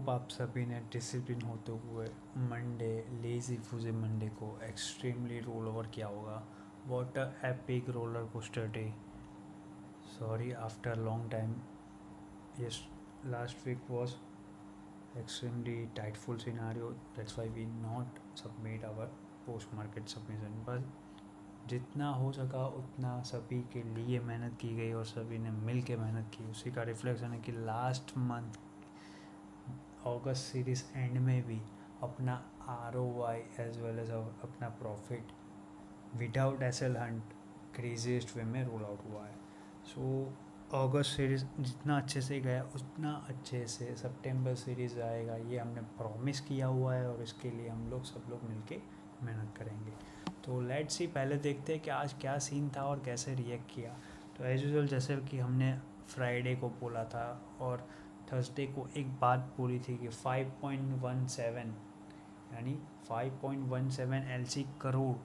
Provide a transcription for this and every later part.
Hope आप सभी ने डिसिप्लिन होते हुए मंडे लेजी फूजे मंडे को एक्सट्रीमली रोल ओवर किया होगा. What a epic roller coaster day. Sorry, after a long time. Yes, last week was extremely tightful scenario. That's why we not submit our post market submission. बस जितना हो सका उतना सभी के लिए मेहनत की गई और सभी ने मिल के मेहनत की. उसी का रिफ्लेक्शन है कि लास्ट मंथ अगस्त सीरीज एंड में भी अपना ROI एज वेल एज अपना profit without SL hunt craziest way में रोल आउट हुआ है. सो अगस्त सीरीज़ जितना अच्छे से गया उतना अच्छे से सितंबर सीरीज़ आएगा, ये हमने प्रॉमिस किया हुआ है और इसके लिए हम लोग सब लोग मिलके मेहनत करेंगे. तो लेट्स सी, पहले देखते हैं कि आज क्या सीन था और कैसे रिएक्ट किया. तो एज यूजुअल जैसे कि हमने फ्राइडे को बोला था और थर्सडे को एक बात बोली थी कि 5.17 यानी 5.17 LC crore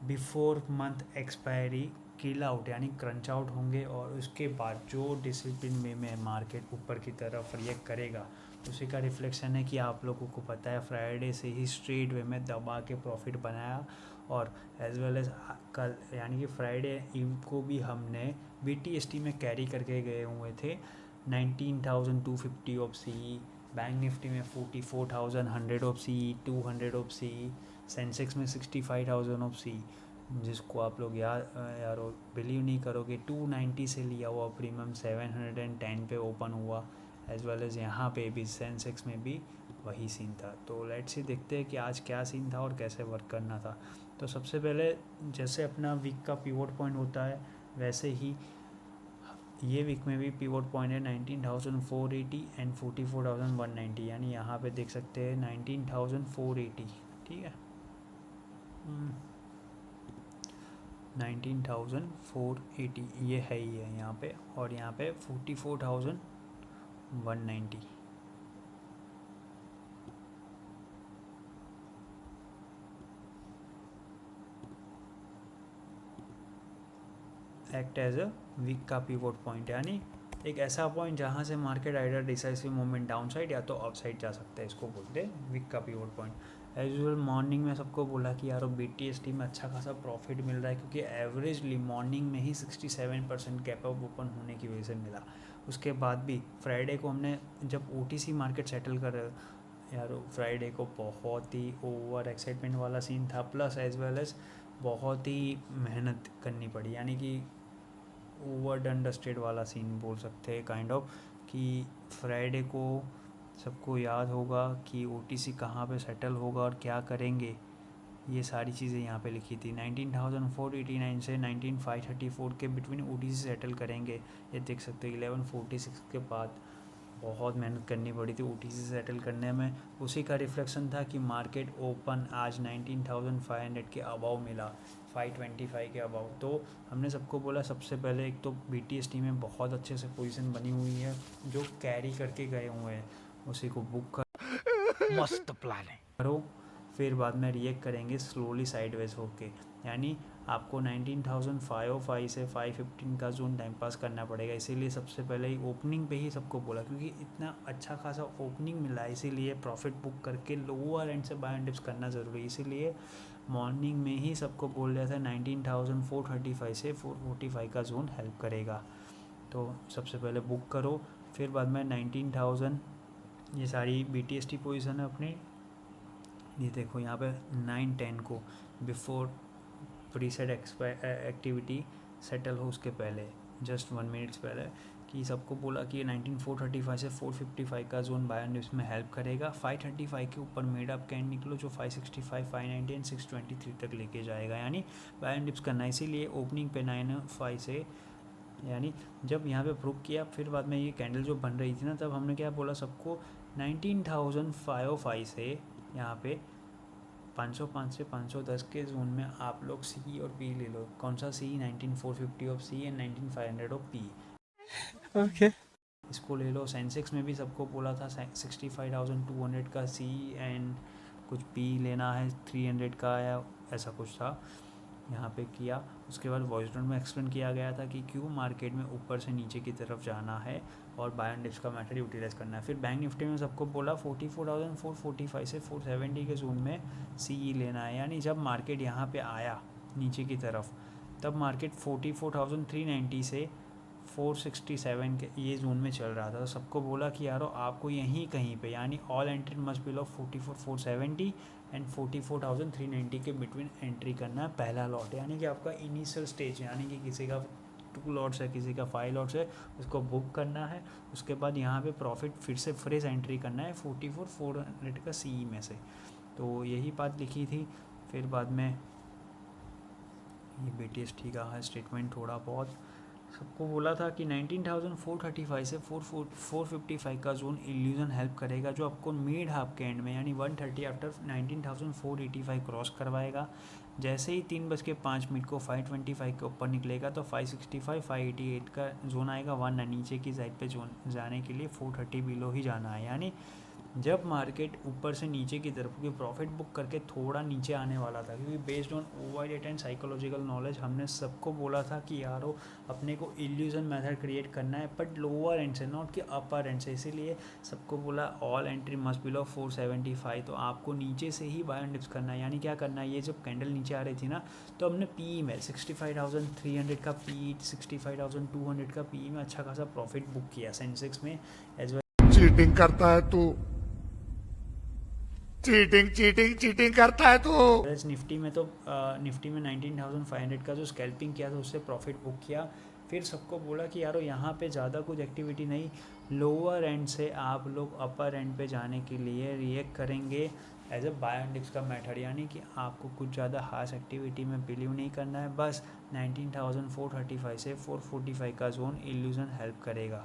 before month expiry kill out यानी क्रंच आउट होंगे और उसके बाद जो डिसिप्लिन में मार्केट ऊपर की तरफ रिएक्ट करेगा उसी का रिफ्लेक्शन है कि आप लोगों को पता है फ्राइडे से ही स्ट्रेट वे में दबा के प्रॉफिट बनाया और एज वेल एज कल यानी कि फ्राइडे ईव को भी हमने BTST में कैरी करके गए हुए थे 19,250 ऑफ CE, बैंक निफ्टी में 44,100 of CE, 200 of CE, Sensex में 65,000 ऑफ CE, जिसको आप लोग यार बिलीव नहीं करोगे 290 से लिया हुआ प्रीमियम 710 पे ओपन हुआ. एज वेल एज यहाँ पे भी सेंसेक्स में भी वही सीन था. तो लेट्स ही देखते हैं कि आज क्या सीन था और कैसे वर्क करना था. तो सबसे पहले जैसे अपना वीक का पिवोट पॉइंट होता है वैसे ही ये वीक में भी पिवोट पॉइंट है 19,480 एंड 44,190 यानी यहाँ पे देख सकते हैं 19,480. ठीक है, 19,480 ये है ही है यहाँ पे और यहाँ पे 44,190. एक्ट एज अ वीक का पिवोट पॉइंट यानी एक ऐसा पॉइंट जहाँ से market आइडर decisive movement down side या तो अप साइड जा सकता है, इसको बोलते हैं वीक का pivot point. As usual morning में सबको बोला कि यार BTST में अच्छा खासा प्रॉफिट मिल रहा है क्योंकि एवरेजली मॉर्निंग में ही 67% गैप अप ओपन होने की वजह से मिला. उसके बाद भी फ्राइडे को हमने जब OTC मार्केट सेटल कर यार फ्राइडे को बहुत ही ओवर एक्साइटमेंट वाला सीन था प्लस एज वेल एज बहुत ही मेहनत करनी पड़ी यानी कि ओवर डन डस्टेड वाला सीन बोल सकते हैं काइंड ऑफ कि फ्राइडे को सबको याद होगा कि OTC कहाँ पे सेटल होगा और क्या करेंगे. ये सारी चीज़ें यहाँ पे लिखी थी 19,489 से 19,534 के बिटवीन OTC सेटल करेंगे. ये देख सकते हैं 1146 के बाद बहुत मेहनत करनी पड़ी थी OTC सेटल करने में. उसी का रिफ्लेक्शन था कि मार्केट ओपन आज 19,500 के अबाव मिला, 525 के अबाव. तो हमने सबको बोला सबसे पहले एक तो BTST में बहुत अच्छे से पोजीशन बनी हुई है जो कैरी करके गए हुए हैं, उसी को बुक मस्त प्लान है. करो. फिर बाद में रिएक्ट करेंगे स्लोली साइडवेज होके यानी आपको 19,505 से 515 का जोन टाइम पास करना पड़ेगा. इसीलिए सबसे पहले ही ओपनिंग पे ही सबको बोला क्योंकि इतना अच्छा खासा ओपनिंग मिला है इसीलिए प्रॉफिट बुक करके लोअर एंड से बाय एंड डिप्स करना ज़रूरी है. इसीलिए मॉर्निंग में ही सबको बोल दिया था 19,435 से 445 का जोन हेल्प करेगा. तो सबसे पहले बुक करो. फिर बाद में 19,000 ये सारी BTST पोजीशन है अपनी. ये देखो यहाँ पे 9-10 को बिफोर प्रीसेट एक्टिविटी सेटल हो उसके पहले जस्ट 1 मिनट्स पहले कि सबको बोला कि 19,435 से 455 का जोन बाय एंड डिप्स में हेल्प करेगा. 535 के ऊपर मेड अप कैंड निकलो जो 565, 590 एंड 623 तक लेके जाएगा यानी बाय एंड डिप्स करना. इसीलिए ओपनिंग पे 905 से यानी जब यहाँ पे प्रूव किया फिर बाद में ये कैंडल जो बन रही थी ना तब हमने क्या बोला सबको 19,505 से यहाँ पे 505 से 510 के जोन में आप लोग C और P ले लो. कौन सा C? 19,450 of C and 19,500 of P. Okay. इसको ले लो. सेंसेक्स में भी सबको बोला था 65,200 का C एंड कुछ P लेना है 300 का या ऐसा कुछ था. यहाँ पे किया। उसके बाद वॉइस नोट में एक्सप्लेन किया गया था कि क्यों मार्केट में ऊपर से नीचे की तरफ जाना है और बाय एंड डिप्स का मेथड यूटिलाइज करना है। फिर बैंक निफ्टी में सबको बोला 44,445 से 470 के जोन में सीई लेना है, यानी जब मार्केट यहाँ पे आया नीचे की तरफ तब मार्केट 44,390 से 467 के ये जोन में चल रहा था। तो सबको बोला कि यारो आपको यहीं कहीं पे यानी all entry must below 44,470 and 44,390 के बिटवीन एंट्री करना है पहला लॉट, यानी कि आपका इनिशियल स्टेज, यानी कि किसी का 2 लॉट्स है किसी का 5 लॉट्स है उसको बुक करना है। उसके बाद यहाँ पे प्रॉफिट फिर से फ्रेश एंट्री करना है 44,400 का सीई में से। तो यही बात लिखी थी। फिर बाद में ये BTST का है स्टेटमेंट थोड़ा बहुत सबको बोला था कि 19,435 से 455 का जोन इल्यूजन हेल्प करेगा, जो आपको मिड हाफ के एंड में यानी 130 आफ्टर 19,485 क्रॉस करवाएगा। जैसे ही 3:05 को 525 के ऊपर निकलेगा तो 565 588 का जोन आएगा, वरना नीचे की साइड पे जोन जाने के लिए 430 बिलो ही जाना है। यानी जब मार्केट ऊपर से नीचे की तरफ क्योंकि प्रॉफिट बुक करके थोड़ा नीचे आने वाला था, क्योंकि based on over data and psychological knowledge हमने सबको बोला था कि यारो अपने को इल्यूजन मेथड क्रिएट करना है बट लोअर एंड से, नॉट कि अपर एंड से। इसीलिए सबको बोला ऑल एंट्री मस्ट बिलो 475, तो आपको नीचे से ही बाय एंड डिप्स करना है। यानी क्या करना है, ये जब कैंडल नीचे आ रही थी ना तो हमने पी में 65,300 का पी 65,200 का पी में अच्छा खासा प्रॉफिट बुक किया सेंसेक्स में एज वेल। चीटिंग करता है तू, चीटिंग करता है तू। निफ्टी में तो निफ्टी में 19,500 का जो स्कैल्पिंग किया था उससे प्रॉफिट बुक किया। फिर सबको बोला कि यारो यहाँ पे ज़्यादा कुछ एक्टिविटी नहीं, लोअर एंड से आप लोग अपर एंड पे जाने के लिए रिएक्ट करेंगे as a buy and dips का मेथड, यानी कि आपको कुछ ज़्यादा खास एक्टिविटी में बिलीव नहीं करना है, बस 19,435 से 445 का जोन इल्यूजन हेल्प करेगा।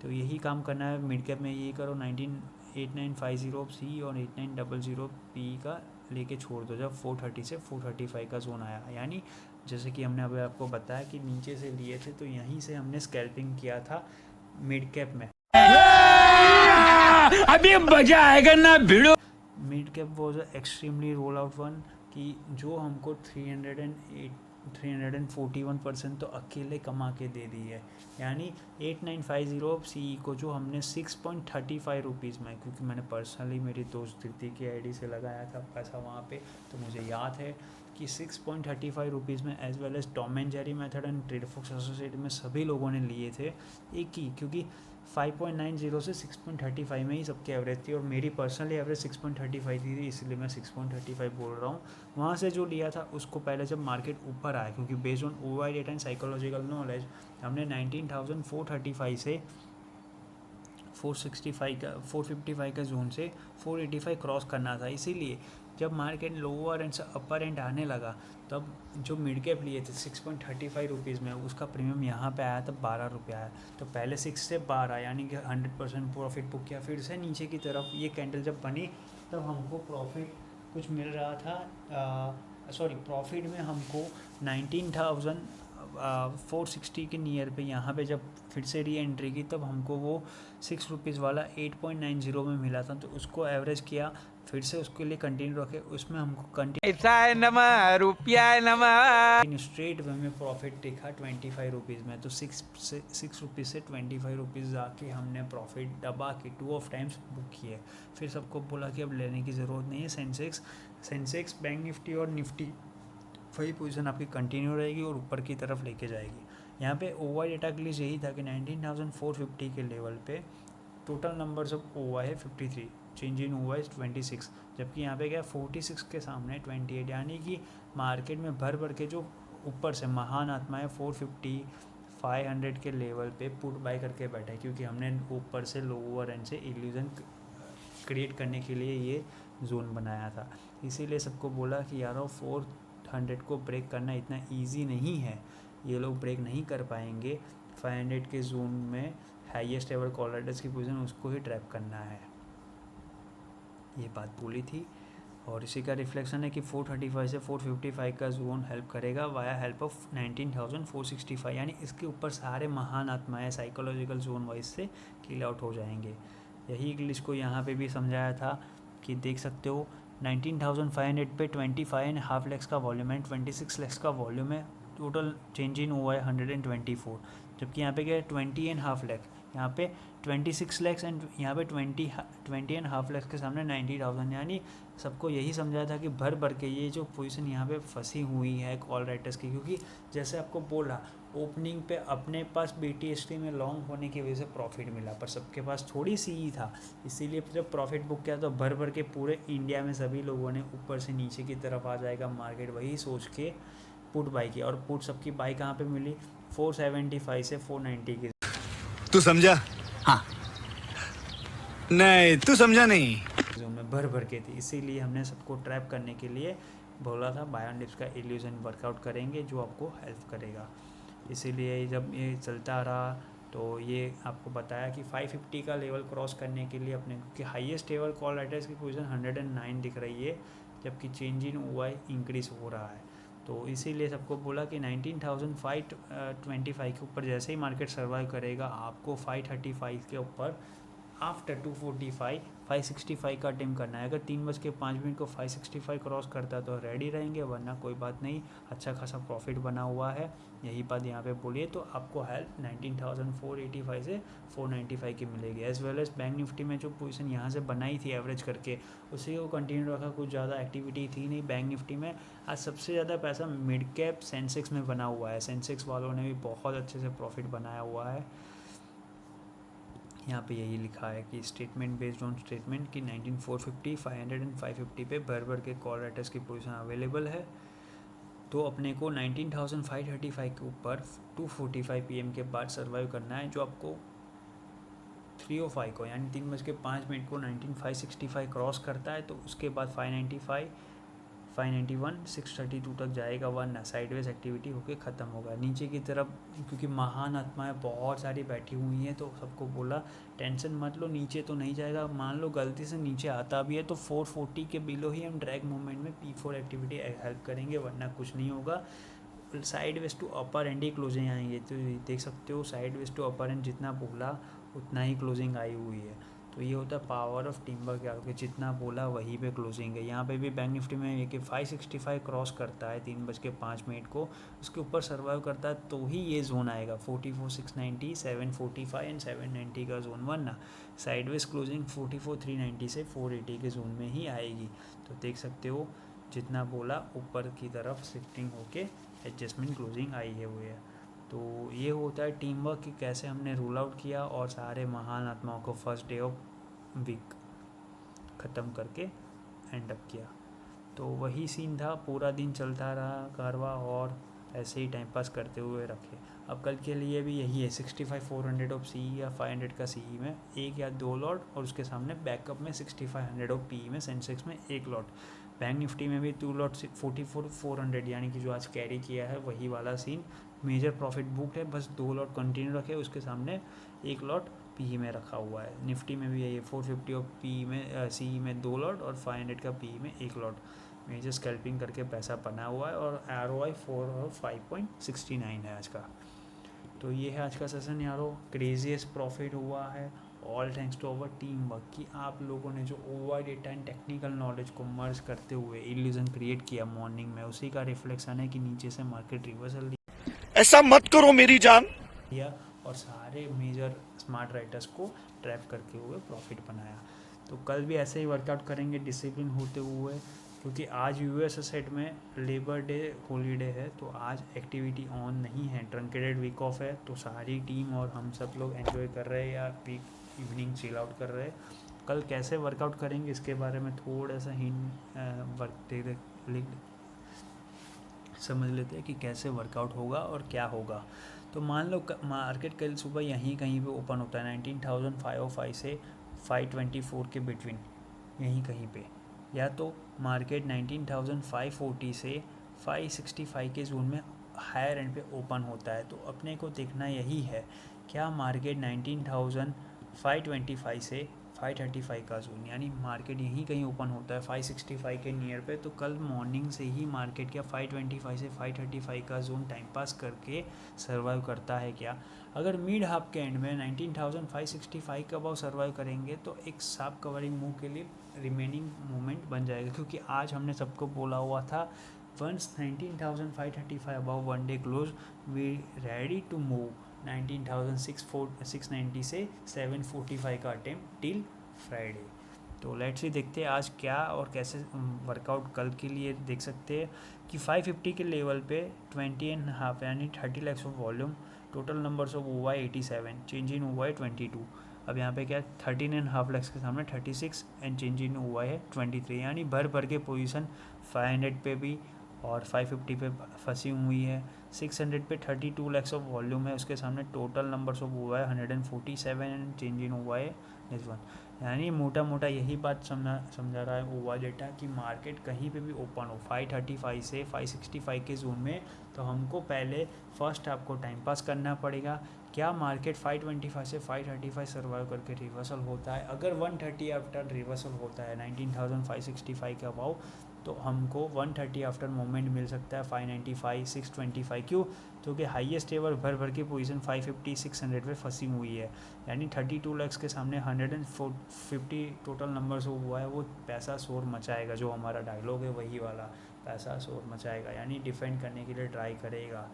तो यही काम करना है। मिड कैप में यही करो, 8950 सी और 8900 पी का लेके छोड़ दो जब 430 से 435 का जोन आया। यानी जैसे कि हमने अभी आपको बताया कि नीचे से लिए थे तो यहीं से हमने स्कैल्पिंग किया था मिड कैप में। अभी मजा आएगा ना भिड़ो। Mid cap was extremely roll out one कि जो हमको 341% तो अकेले कमा के दे दी है। यानी 8950 सी को जो हमने 6.35 रुपीज़ में, क्योंकि मैंने पर्सनली मेरी दोस्त दीदी की आईडी से लगाया था पैसा वहाँ पे, तो मुझे याद है कि 6.35 रुपीज़ में as well as Tom and Jerry method and tradefox associate में सभी लोगों ने लिए थे एक ही, क्योंकि 5.90 से 6.35 में ही सबकी एवरेज थी और मेरी पर्सनली एवरेज 6.35 थी, इसलिए मैं 6.35 बोल रहा हूँ। वहाँ से जो लिया था उसको पहले जब मार्केट ऊपर आया, क्योंकि based on ओवाई data and psychological knowledge हमने 19,435 से 455 का जोन से 485 क्रॉस करना था। इसीलिए जब मार्केट लोअर एंड से अपर एंड आने लगा तब जो मिड कैप लिए थे 6.35 रुपीज़ में उसका प्रीमियम यहाँ पे आया तब 12 रुपये आया। तो पहले 6 से 12 यानी कि 100% प्रॉफिट बुक किया। फिर से नीचे की तरफ ये कैंडल जब बनी तब हमको प्रॉफिट कुछ मिल रहा था, प्रॉफिट में हमको 19,460 के नियर पे यहाँ पे जब फिर से री एंट्री की तब हमको वो 6 रुपीज़ वाला 8.90 में मिला था। तो उसको एवरेज किया, फिर से उसके लिए कंटिन्यू रखे, उसमें हमको कंटिन्यू रुपया स्ट्रेट वे में प्रॉफिट दिखा 25 रुपीज़ में। तो 6 रुपीज़ से 25 रुपीज़ जाके हमने प्रॉफिट दबा के 2 ऑफ टाइम्स बुक किए। फिर सबको बोला कि अब लेने की ज़रूरत नहीं है। सेंसेक्स बैंक निफ्टी और निफ्टी वही पोजीशन आपकी कंटिन्यू रहेगी और ऊपर की तरफ लेके जाएगी। यहाँ पे ओवर डेटा के लिए यही था कि 19,450 के लेवल पे टोटल नंबर्स ऑफ ओवा है 53, चेंज इन ओवा इज 26, जबकि यहाँ पे क्या 46 के सामने 28, यानी कि मार्केट में भर के जो ऊपर से महान आत्माएं 450 500 के लेवल पे पुट बाय करके बैठे, क्योंकि हमने ऊपर से लोअर एंड से इल्यूजन क्रिएट करने के लिए ये जोन बनाया था। इसीलिए सबको बोला कि यारो 400 को ब्रेक करना इतना ईजी नहीं है, ये लोग ब्रेक नहीं कर पाएंगे। 500 के जोन में हाईएस्ट एवर कॉल राइडर्स की पोजीशन उसको ही ट्रैप करना है, ये बात बोली थी। और इसी का रिफ्लेक्शन है कि 435 से 455 का जोन हेल्प करेगा वाया हेल्प ऑफ 19,465, यानी इसके ऊपर सारे महान आत्माएं साइकोलॉजिकल जोन वाइज से किल आउट हो जाएंगे। यही इंग्लिश को यहाँ पे भी समझाया था कि देख सकते हो 19,500 पे 25.5 लैक्स का वॉल्यूम है, 26 लैक्स का वॉल्यूम है, टोटल चेंज इन हुआ है 124, जबकि यहाँ पे क्या है 20.5 लैख, यहाँ पे 26 लैक्स एंड यहाँ पे 20.5 लैक्स के सामने 90,000, यानी सबको यही समझाया था कि भर भर के ये जो पोजीशन यहाँ पे फंसी हुई है कॉल राइटर्स की, क्योंकि जैसे आपको बोला ओपनिंग पे अपने पास BTST में लॉन्ग होने की वजह से प्रॉफिट मिला, पर सबके पास थोड़ी सी ही था, इसीलिए जब प्रॉफिट बुक किया तो भर भर के पूरे इंडिया में सभी लोगों ने ऊपर से नीचे की तरफ आ जाएगा मार्केट, वही सोच के पुट बाई की, और पुट सबकी बाई कहाँ पे मिली 475 से 490 की तू समझा? हाँ। नहीं, तू समझा नहीं। जो में भर भर के थी, इसीलिए हमने सबको ट्रैप करने के लिए बोला था बाय ऑन डिप्स का इल्यूजन वर्कआउट करेंगे जो आपको हेल्प करेगा। इसीलिए जब ये चलता रहा तो ये आपको बताया कि 550 का लेवल क्रॉस करने के लिए अपने, क्योंकि हाईएस्ट लेवल कॉल राइटर्स की पोजीशन 109 दिख रही है, जबकि चेंज इन हुआ इंक्रीज हो रहा है, तो इसीलिए सबको बोला कि 19,525 के ऊपर जैसे ही मार्केट सर्वाइव करेगा आपको 535 के ऊपर आफ्टर 245 565 का अटेम्प्ट करना है। अगर 3:05 को 565 क्रॉस करता है तो रेडी रहेंगे, वरना कोई बात नहीं, अच्छा खासा प्रॉफिट बना हुआ है, यही बात यहाँ पे बोलिए, तो आपको हेल्प 19,485 से 495 की मिलेगी। As well as Bank Nifty में जो पोजीशन यहाँ से बनाई थी एवरेज करके, उसी को कंटिन्यू रखा, कुछ ज़्यादा एक्टिविटी थी नहीं बैंक निफ्टी में। आज सबसे ज़्यादा पैसा मिड कैप सेंसेक्स में बना हुआ है, सेंसेक्स वालों ने भी बहुत अच्छे से प्रॉफिट बनाया हुआ है। यहाँ पे यही लिखा है कि स्टेटमेंट बेस्ड ऑन स्टेटमेंट कि 19,450 500 एंड 550 पे भर भर के कॉल राइटर्स की पोजीशन अवेलेबल है, तो अपने को 19,535 के ऊपर 2:45 PM के बाद सर्वाइव करना है, जो आपको 3:05 को यानी 3:05 को 19,565 क्रॉस करता है तो उसके बाद 595 591 632 तक जाएगा, वरना साइडवेज एक्टिविटी होके ख़त्म होगा नीचे की तरफ, क्योंकि महान आत्माएं बहुत सारी बैठी हुई हैं, तो सबको बोला टेंशन मत लो, नीचे तो नहीं जाएगा, मान लो गलती से नीचे आता भी है तो 440 के बिलो ही हम ड्रैग मूवमेंट में P4 एक्टिविटी हेल्प करेंगे, वरना कुछ नहीं होगा। Sideways to upper end ही क्लोजिंग आएंगे, तो देख सकते हो sideways to upper end जितना बोला उतना ही क्लोजिंग आई हुई है, तो ये होता है पावर ऑफ टिम्बर क्या होगा, जितना बोला वहीं पे क्लोजिंग है। यहाँ पे भी बैंक निफ्टी में ये कि 565 क्रॉस करता है 3:05 को, उसके ऊपर सर्वाइव करता है तो ही ये जोन आएगा 44,690 745 एंड 790 का जोन, वरना साइडवेज क्लोजिंग 44,390 से 480 के जोन में ही आएगी। तो देख सकते हो जितना बोला ऊपर की तरफ शिफ्टिंग होके एडजस्टमेंट क्लोजिंग आई है हुई है। तो ये होता है टीम वर्क कि कैसे हमने रूल आउट किया और सारे महान आत्माओं को फर्स्ट डे ऑफ वीक ख़त्म करके एंड अप किया। तो वही सीन था, पूरा दिन चलता रहा कारवा और ऐसे ही टाइम पास करते हुए रखे। अब कल के लिए भी यही है 65,400 ऑफ CE या 500 का CE में एक या दो लॉट, और उसके सामने बैकअप में 6500 ऑफ PE में सेंसेक्स में एक लॉट। बैंक निफ्टी में भी 2 लॉट 44,400 यानी कि जो आज कैरी किया है वही वाला सीन, मेजर प्रॉफिट बुक है, बस 2 लॉट कंटिन्यू रखे, उसके सामने एक लॉट PE में रखा हुआ है। निफ्टी में भी यही 450 ऑफ PE में CE में 2 लॉट और 500 का PE में एक लॉट, मेजर स्कैल्पिंग करके पैसा बना हुआ है, और ROI 4 और 5.69 है आज का। तो ये है आज का सेशन यारो, क्रेजीएस्ट प्रॉफिट हुआ है, all thanks to our team work कि आप लोगों ने जो over data and technical knowledge को मर्ज करते हुए इल्यूजन क्रिएट किया मॉर्निंग में, उसी का रिफ्लेक्शन है कि नीचे से मार्केट रिवर्सल ऐसा मत करो मेरी जान। दिया और सारे मेजर स्मार्ट राइटर्स को ट्रैप करके हुए प्रॉफिट बनाया। तो कल भी ऐसे ही वर्कआउट करेंगे डिसिप्लिन होते हुए, क्योंकि आज US सेट में लेबर डे हॉलीडे है, तो आज एक्टिविटी ऑन नहीं है, ट्रंकेटेड वीक ऑफ है, तो सारी टीम और हम सब लोग एंजॉय कर रहे हैं या वीक इवनिंग चिल आउट कर रहे हैं। कल कैसे वर्कआउट करेंगे इसके बारे में थोड़ा सा समझ लेते हैं कि कैसे वर्कआउट होगा और क्या होगा। तो मान लो मार्केट कल सुबह यहीं कहीं पे ओपन होता है 19,505 से 524 के बिटवीन, यहीं कहीं पे, या तो मार्केट 19,540 से 565 के जोन में हायर एंड पे ओपन होता है। तो अपने को देखना यही है क्या मार्केट 19,525 से 535 का जोन, यानी मार्केट यहीं कहीं ओपन होता है 565 के नियर पे। तो कल मॉर्निंग से ही मार्केट क्या 525 से 535 का जोन टाइम पास करके सर्वाइव करता है क्या? अगर मिड हाफ के एंड में 19,565 का अबाव सर्वाइव करेंगे तो एक साफ कवरिंग मूव के लिए रिमेनिंग मूवमेंट बन जाएगा, क्योंकि आज हमने सबको बोला हुआ था once 19,535 above one day close we ready to move 19,690 से 745 का अटेम्प्ट टिल फ्राइडे। तो लेट्स ही देखते हैं आज क्या और कैसे वर्कआउट कल के लिए देख सकते हैं कि 550 के लेवल पे 20.5 यानी 30 lakhs of volume, total numbers of OY 87, change in OY 22। अब यहाँ पे क्या 13.5 lakhs के सामने 36 एंड चेंज इन OY है 23, यानी भर के पोजीशन 500 पे भी और 550 पे फंसी हुई है। 600 पे 32 lakhs ऑफ वॉल्यूम है, उसके सामने total numbers of OY 147 and change in OY इस वन। यानी मोटा यही बात समझा रहा है OY डेटा कि मार्केट कहीं पे भी ओपन हो 535 से 565 के जोन में, तो हमको पहले फर्स्ट आपको टाइम पास करना पड़ेगा। क्या मार्केट 525 से 535 सर्वाइव करके रिवर्सल होता है? अगर 130 आफ्टर रिवर्सल होता है 19,565 के अबाउ, तो हमको 130 आफ्टर मोमेंट मिल सकता है 595 625। क्यों? क्योंकि हाईएस्ट एवर भर के पोजीशन 550 600 पे फंसी हुई है, यानी 32 lakhs के सामने 150 टोटल नंबर्स हुआ है। वो पैसा शोर मचाएगा, जो हमारा डायलॉग है वही वाला, पैसा शोर मचाएगा, यानी डिफेंड करने के लिए ट्राई करेगा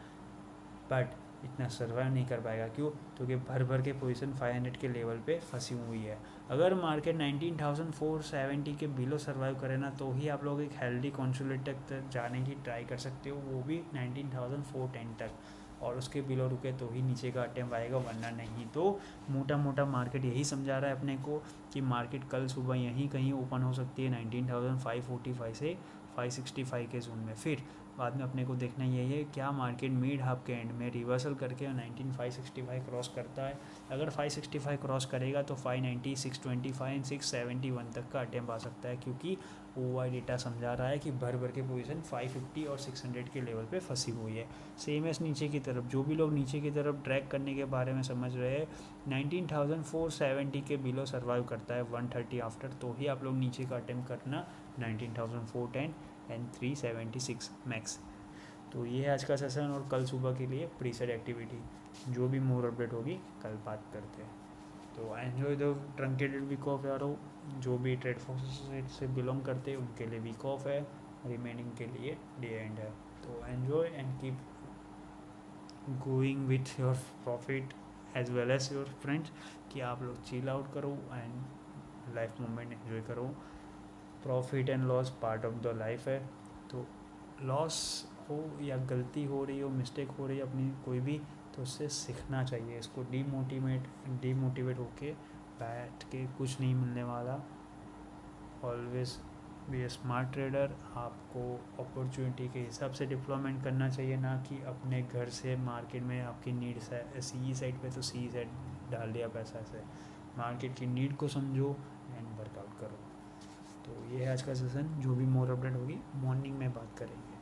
बट इतना सर्वाइव नहीं कर पाएगा। क्यों? क्योंकि भर के पोजीशन 500 के लेवल पे फंसी हुई है। अगर मार्केट 19,470 के बिलो सर्वाइव करे ना, तो ही आप लोग एक हेल्दी कॉन्सोलेट तक जाने की ट्राई कर सकते हो, वो भी 19,410 तक, और उसके बिलो रुके तो ही नीचे का अटेम्प्ट आएगा, वरना नहीं। तो मोटा मार्केट यही समझा रहा है अपने को कि मार्केट कल सुबह यहीं कहीं ओपन हो सकती है 19,545 से 565 के जोन में। फिर बाद में अपने को देखना यही है क्या मार्केट मिड हाफ के एंड में रिवर्सल करके 19,565 क्रॉस करता है। अगर 565 क्रॉस करेगा तो 590 625 एंड 671 तक का अटेम्प्ट आ सकता है, क्योंकि OY डेटा समझा रहा है कि भर के पोजीशन 550 और 600 के लेवल पे फंसी हुई है। सेम एस नीचे की तरफ, जो भी लोग नीचे की तरफ ट्रैक करने के बारे में समझ रहे हैं, 19,470 के बिलो सर्वाइव करता है 130 आफ्टर, तो ही आप लोग नीचे का अटेम्प्ट करना 19,410 एंड 376 मैक्स। तो ये है आज का सेशन, और कल सुबह के लिए प्रीसेट एक्टिविटी जो भी मोर अपडेट होगी कल बात करते हैं। तो enjoy the truncated week of यारो, जो भी ट्रेड फोर्सेस से बिलोंग करते हैं उनके लिए वीक ऑफ है, रिमेनिंग के लिए डे एंड है। तो enjoy and keep going with your profit as well as your friends, कि आप लोग चिल आउट करो एंड लाइफ मोमेंट एंजॉय करो। Profit and loss part of the life है, तो लॉस हो या गलती हो रही हो, मिस्टेक हो रही है अपनी कोई भी, तो उससे सीखना चाहिए। इसको डीमोटिवेट होके बैठ के कुछ नहीं मिलने वाला। Always be A smart trader. आपको अपॉर्चुनिटी के हिसाब से डिप्लॉयमेंट करना चाहिए, ना कि अपने घर से मार्केट में आपकी नीड सी साइड पे तो सी साइड डाल दिया पैसा से। मार्केट की नीड को समझो एंड वर्कआउट करो। तो ये है आज का सेशन, जो भी मोर अपडेट होगी मॉर्निंग में बात करेंगे।